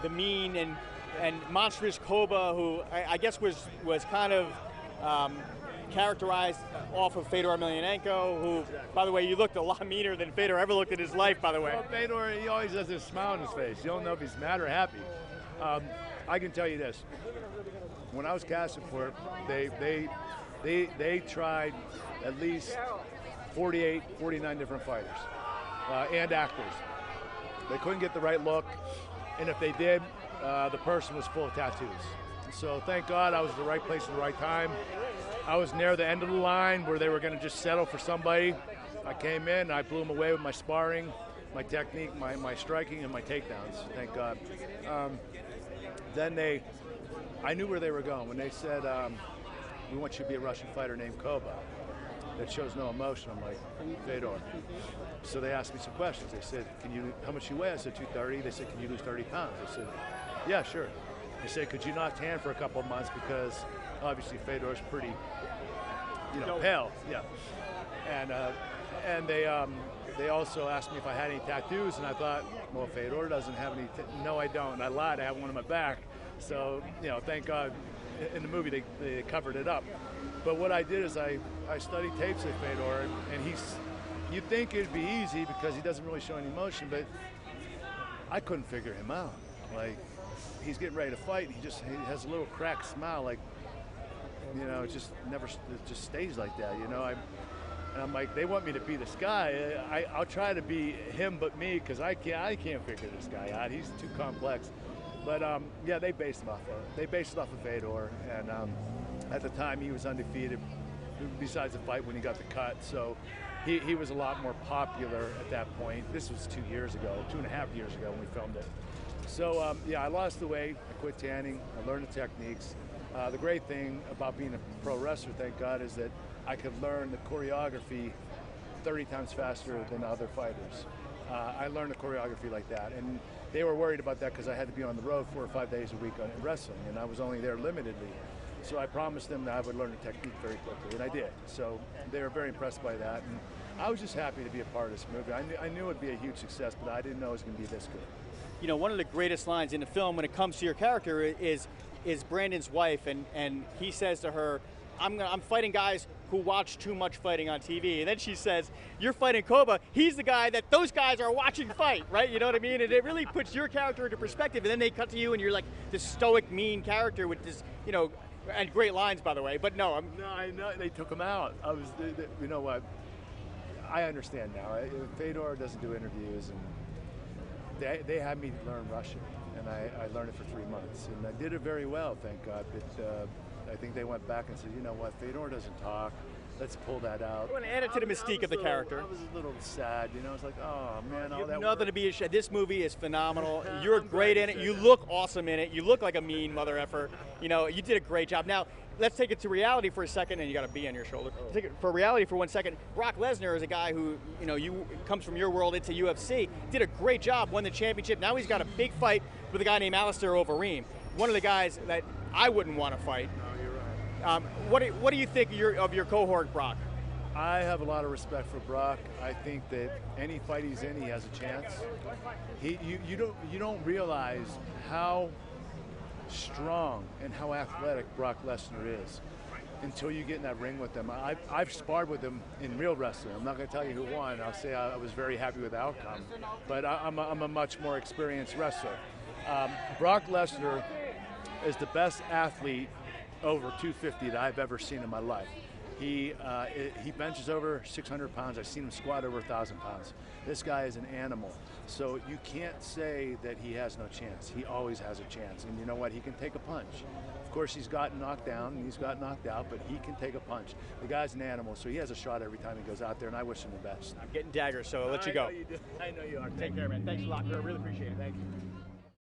the mean and monstrous Koba, who I guess was kind of characterized off of Fedor Emelianenko, who, by the way, you looked a lot meaner than Fedor ever looked in his life, by the way. Well, Fedor, he always has this smile on his face. You don't know if he's mad or happy. I can tell you this. When I was casted for it, they tried at least 48, 49 different fighters and actors. They couldn't get the right look, and if they did, the person was full of tattoos. So thank God I was at the right place at the right time. I was near the end of the line where they were going to just settle for somebody. I came in, I blew them away with my sparring, my technique, my striking, and my takedowns, thank God. Then I knew where they were going. When they said, we want you to be a Russian fighter named Koba that shows no emotion, I'm like, Fedor. So they asked me some questions. They said, how much you weigh? I said, 230. They said, can you lose 30 pounds? I said, yeah, sure. They said, could you not tan for a couple of months because obviously Fedor's pretty, pale. Yeah. And they also asked me if I had any tattoos, and I thought, well, Fedor doesn't have any. No, I don't. And I lied. I have one on my back. So, thank God, in the movie they covered it up. But what I did is I studied tapes of Fedor, and you'd think it'd be easy because he doesn't really show any emotion, but I couldn't figure him out. Like, he's getting ready to fight, and he has a little cracked smile, like, it just stays like that, And I'm like, they want me to be this guy. I'll try to be him but me because I can't figure this guy out. He's too complex. But yeah, they based it off of Fedor, and at the time he was undefeated besides the fight when he got the cut. So he was a lot more popular at that point. This was 2.5 years ago when we filmed it. So yeah, I lost the weight, I quit tanning, I learned the techniques. The great thing about being a pro wrestler, thank God, is that I could learn the choreography 30 times faster than other fighters. I learned the choreography like that, and they were worried about that because I had to be on the road 4 or 5 days a week on wrestling, and I was only there limitedly. So I promised them that I would learn the technique very quickly, and I did. So they were very impressed by that, and I was just happy to be a part of this movie. I knew it would be a huge success, but I didn't know it was going to be this good. One of the greatest lines in the film when it comes to your character is Brandon's wife, and he says to her, I'm fighting guys who watch too much fighting on TV. And then she says, you're fighting Koba. He's the guy that those guys are watching fight, right? You know what I mean? And it really puts your character into perspective. And then they cut to you and you're like this stoic, mean character with this, and great lines, by the way. But no, I know they took him out. You know what? I understand now. Fedor doesn't do interviews, and they had me learn Russian, and I learned it for 3 months, and I did it very well, thank God. But I think they went back and said, you know what, Fedor doesn't talk. Let's pull that out. You want to add it to the mystique of the character. I was a little sad, I was like, oh man, all that. Nothing to be ashamed. This movie is phenomenal. You're great in it. You look awesome in it. You look like a mean mother effer. You did a great job. Now, let's take it to reality for a second, and you got a bee on your shoulder. Take it for reality for 1 second. Brock Lesnar is a guy who, comes from your world into UFC. Did a great job, won the championship. Now he's got a big fight with a guy named Alistair Overeem. One of the guys that I wouldn't want to fight. No, you're right. What do you think of your cohort, Brock? I have a lot of respect for Brock. I think that any fight he's in, he has a chance. You don't realize how strong and how athletic Brock Lesnar is until you get in that ring with him. I've sparred with him in real wrestling. I'm not going to tell you who won. I'll say I was very happy with the outcome, but I'm a much more experienced wrestler. Brock Lesnar is the best athlete over 250 that I've ever seen in my life. He benches over 600 pounds. I've seen him squat over 1,000 pounds. This guy is an animal. So you can't say that he has no chance. He always has a chance. And you know what? He can take a punch. Of course, he's gotten knocked down and he's got knocked out, but he can take a punch. The guy's an animal, so he has a shot every time he goes out there, and I wish him the best. I'm getting daggers, so I'll let you go. I know you do. I know you are. Take care, man. Thanks a lot. I really appreciate it. Thank you.